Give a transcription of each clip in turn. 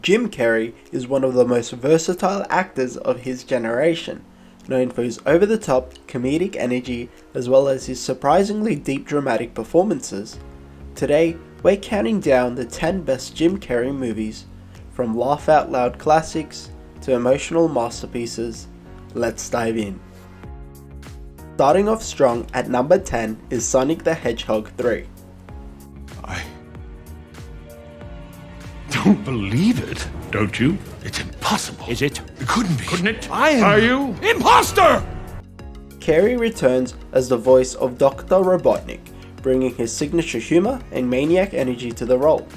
Jim Carrey is one of the most versatile actors of his generation, known for his over-the-top comedic energy as well as his surprisingly deep dramatic performances. Today, we're counting down the 10 best Jim Carrey movies, from laugh-out-loud classics to emotional masterpieces. Let's dive in. Starting off strong at number 10 is Sonic the Hedgehog 3. I don't believe it, don't you? It's impossible. Is it? It couldn't be. Couldn't it? Are you? Imposter! Carrey returns as the voice of Dr. Robotnik, bringing his signature humor and maniac energy to the role.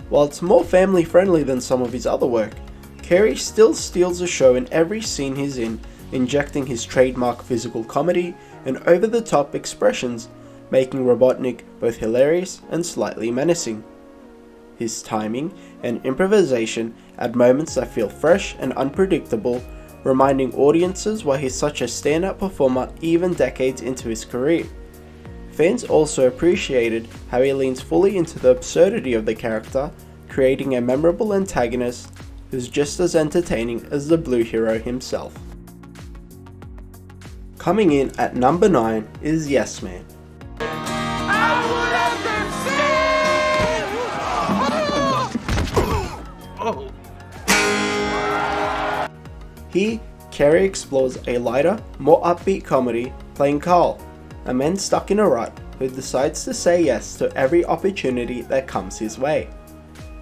While it's more family friendly than some of his other work, Carrey still steals the show in every scene he's in, injecting his trademark physical comedy and over-the-top expressions, making Robotnik both hilarious and slightly menacing. His timing and improvisation add moments that feel fresh and unpredictable, reminding audiences why he's such a standout performer even decades into his career. Fans also appreciated how he leans fully into the absurdity of the character, creating a memorable antagonist who's just as entertaining as the Blue Hero himself. Coming in at number 9 is Yes Man. Here, Carrey explores a lighter, more upbeat comedy playing Carl, a man stuck in a rut who decides to say yes to every opportunity that comes his way.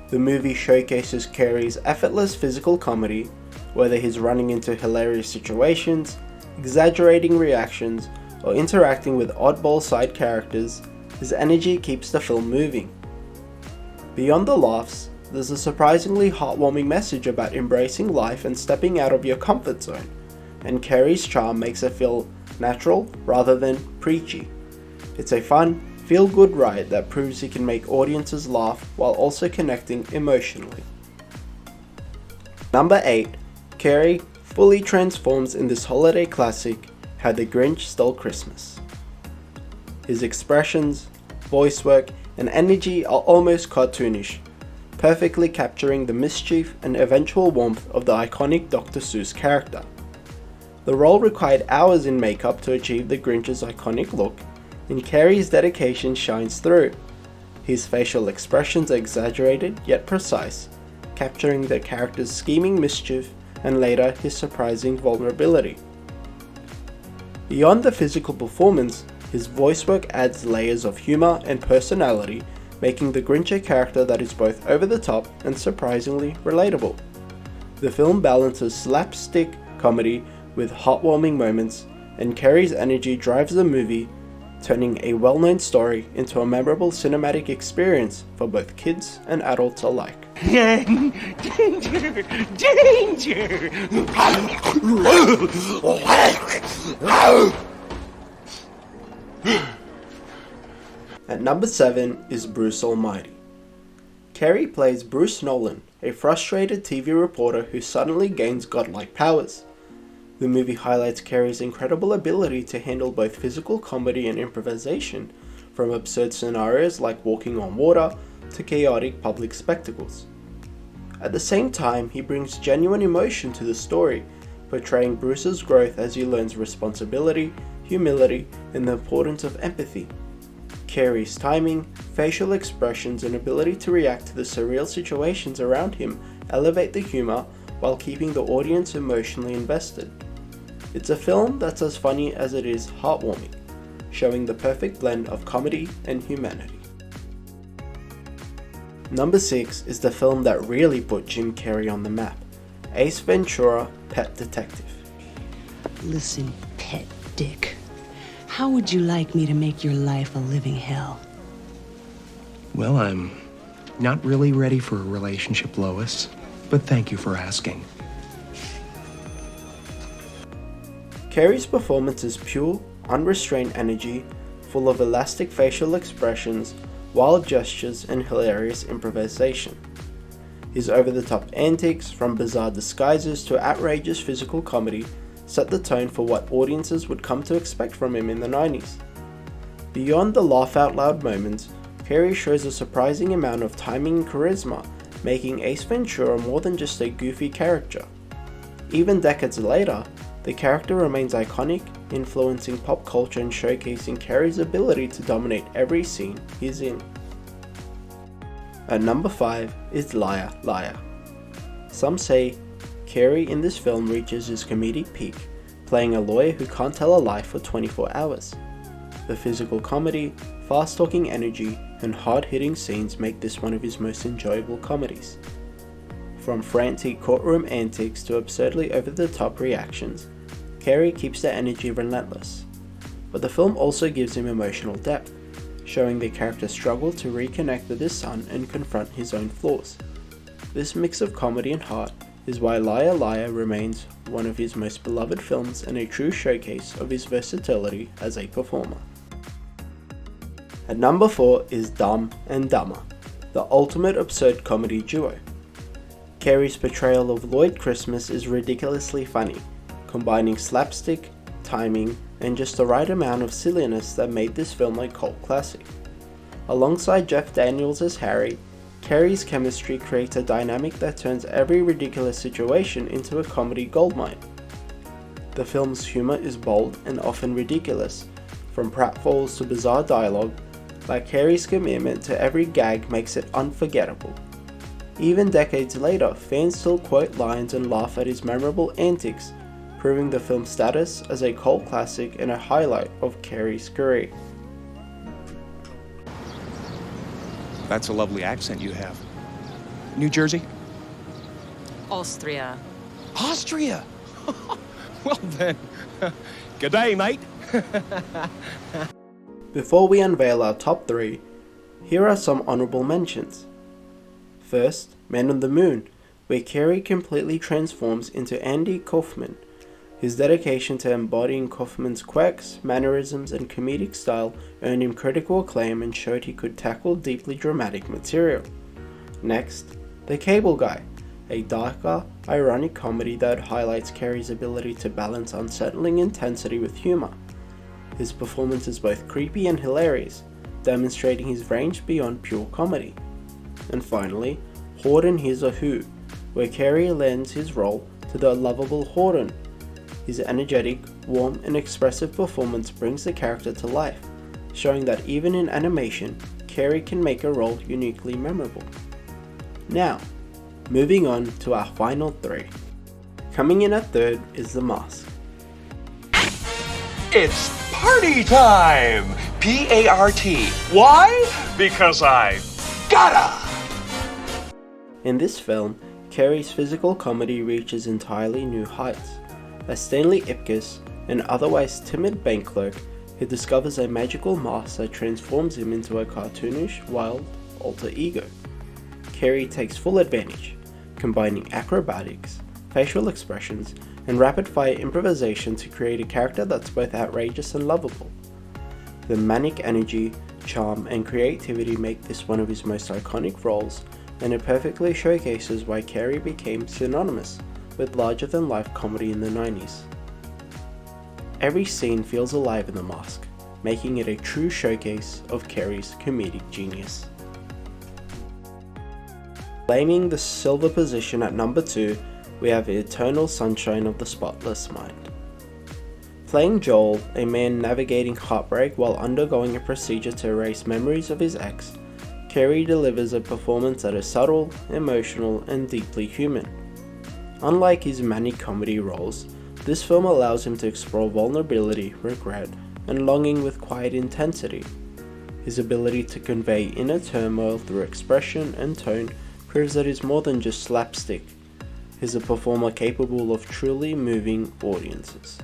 The movie showcases Carrey's effortless physical comedy, whether he's running into hilarious situations, exaggerating reactions, or interacting with oddball side characters. His energy keeps the film moving. Beyond the laughs, there's a surprisingly heartwarming message about embracing life and stepping out of your comfort zone, and Carrey's charm makes it feel natural rather than preachy. It's a fun, feel-good ride that proves he can make audiences laugh while also connecting emotionally. Number 8, Carrey fully transforms in this holiday classic, How the Grinch Stole Christmas. His expressions, voice work, and energy are almost cartoonish, perfectly capturing the mischief and eventual warmth of the iconic Dr. Seuss character. The role required hours in makeup to achieve the Grinch's iconic look, and Carrey's dedication shines through. His facial expressions are exaggerated yet precise, capturing the character's scheming mischief and later his surprising vulnerability. Beyond the physical performance, his voice work adds layers of humor and personality, making the Grinch a character that is both over the top and surprisingly relatable. The film balances slapstick comedy with heartwarming moments, and Carrey's energy drives the movie, turning a well-known story into a memorable cinematic experience for both kids and adults alike. Danger! Danger! At number 7 is Bruce Almighty. Carrey plays Bruce Nolan, a frustrated TV reporter who suddenly gains godlike powers. The movie highlights Carrey's incredible ability to handle both physical comedy and improvisation, from absurd scenarios like walking on water to chaotic public spectacles. At the same time, he brings genuine emotion to the story, portraying Bruce's growth as he learns responsibility, humility, and the importance of empathy. Carrey's timing, facial expressions, and ability to react to the surreal situations around him elevate the humor while keeping the audience emotionally invested. It's a film that's as funny as it is heartwarming, showing the perfect blend of comedy and humanity. Number 6 is the film that really put Jim Carrey on the map, Ace Ventura: Pet Detective. Listen, pet dick. How would you like me to make your life a living hell? Well, I'm not really ready for a relationship, Lois, but thank you for asking. Carrey's performance is pure, unrestrained energy, full of elastic facial expressions, wild gestures, and hilarious improvisation. His over-the-top antics, from bizarre disguises to outrageous physical comedy, set the tone for what audiences would come to expect from him in the 90s. Beyond the laugh-out-loud moments, Carrey shows a surprising amount of timing and charisma, making Ace Ventura more than just a goofy character. Even decades later, the character remains iconic, influencing pop culture and showcasing Carrey's ability to dominate every scene he's in. At number 5 is Liar Liar. Some say Carrey in this film reaches his comedic peak, playing a lawyer who can't tell a lie for 24 hours. The physical comedy, fast-talking energy, and hard-hitting scenes make this one of his most enjoyable comedies. From frantic courtroom antics to absurdly over-the-top reactions, Carrey keeps the energy relentless. But the film also gives him emotional depth, showing the character's struggle to reconnect with his son and confront his own flaws. This mix of comedy and heart is why Liar Liar remains one of his most beloved films and a true showcase of his versatility as a performer. At number 4 is Dumb and Dumber, the ultimate absurd comedy duo. Carrey's portrayal of Lloyd Christmas is ridiculously funny, combining slapstick, timing, and just the right amount of silliness that made this film a cult classic. Alongside Jeff Daniels as Harry, Carrey's chemistry creates a dynamic that turns every ridiculous situation into a comedy goldmine. The film's humor is bold and often ridiculous, from pratfalls to bizarre dialogue, but Carrey's commitment to every gag makes it unforgettable. Even decades later, fans still quote lines and laugh at his memorable antics, proving the film's status as a cult classic and a highlight of Carrey's career. That's a lovely accent you have. New Jersey? Austria. Austria? Well then, good day, mate. Before we unveil our top 3, here are some honourable mentions. First, Man on the Moon, where Carrey completely transforms into Andy Kaufman. His dedication to embodying Kaufman's quirks, mannerisms, and comedic style earned him critical acclaim and showed he could tackle deeply dramatic material. Next, The Cable Guy, a darker, ironic comedy that highlights Carrey's ability to balance unsettling intensity with humor. His performance is both creepy and hilarious, demonstrating his range beyond pure comedy. And finally, Horton Hears a Who, where Carrey lends his role to the lovable Horton. His energetic, warm, and expressive performance brings the character to life, showing that even in animation, Carrey can make a role uniquely memorable. Now, moving on to our final 3. Coming in at 3rd is The Mask. It's party time! P-A-R-T. Why? Because I gotta! In this film, Carrey's physical comedy reaches entirely new heights. As Stanley Ipkiss, an otherwise timid bank clerk, he discovers a magical mask that transforms him into a cartoonish, wild alter ego. Carrey takes full advantage, combining acrobatics, facial expressions, and rapid-fire improvisation to create a character that's both outrageous and lovable. The manic energy, charm, and creativity make this one of his most iconic roles, and it perfectly showcases why Carrey became synonymous with larger-than-life comedy in the 90s. Every scene feels alive in The Mask, making it a true showcase of Carrey's comedic genius. Claiming the silver position at number 2, we have Eternal Sunshine of the Spotless Mind. Playing Joel, a man navigating heartbreak while undergoing a procedure to erase memories of his ex, Carrey delivers a performance that is subtle, emotional, and deeply human. Unlike his manic comedy roles, this film allows him to explore vulnerability, regret, and longing with quiet intensity. His ability to convey inner turmoil through expression and tone proves that he's more than just slapstick. He's a performer capable of truly moving audiences.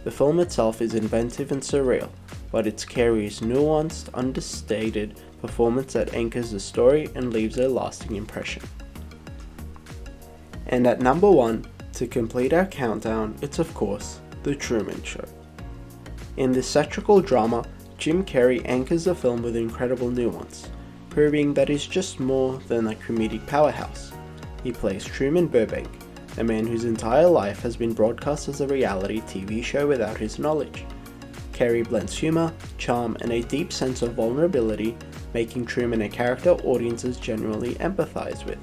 The film itself is inventive and surreal, but it's Carrey's nuanced, understated performance that anchors the story and leaves a lasting impression. And at number 1, to complete our countdown, it's of course, The Truman Show. In this satirical drama, Jim Carrey anchors the film with incredible nuance, proving that he's just more than a comedic powerhouse. He plays Truman Burbank, a man whose entire life has been broadcast as a reality TV show without his knowledge. Carrey blends humor, charm, and a deep sense of vulnerability, making Truman a character audiences genuinely empathize with.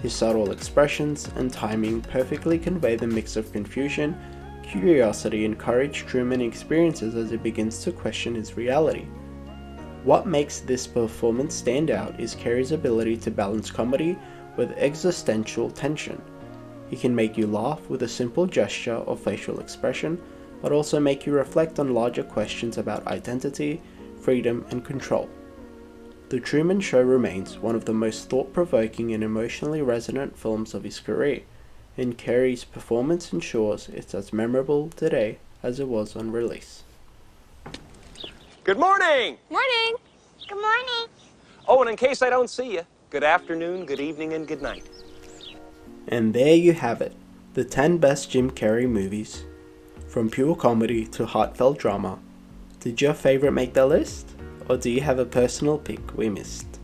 His subtle expressions and timing perfectly convey the mix of confusion, curiosity, and courage Truman experiences as he begins to question his reality. What makes this performance stand out is Carrey's ability to balance comedy with existential tension. He can make you laugh with a simple gesture or facial expression, but also make you reflect on larger questions about identity, freedom, and control. The Truman Show remains one of the most thought-provoking and emotionally resonant films of his career, and Carrey's performance ensures it's as memorable today as it was on release. Good morning! Morning. Good morning. Oh, and in case I don't see you, good afternoon, good evening, and good night. And there you have it, the 10 best Jim Carrey movies. From pure comedy to heartfelt drama. Did your favorite make the list? Or do you have a personal pick we missed?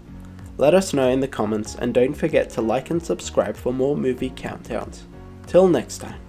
Let us know in the comments, and don't forget to like and subscribe for more movie countdowns. Till next time.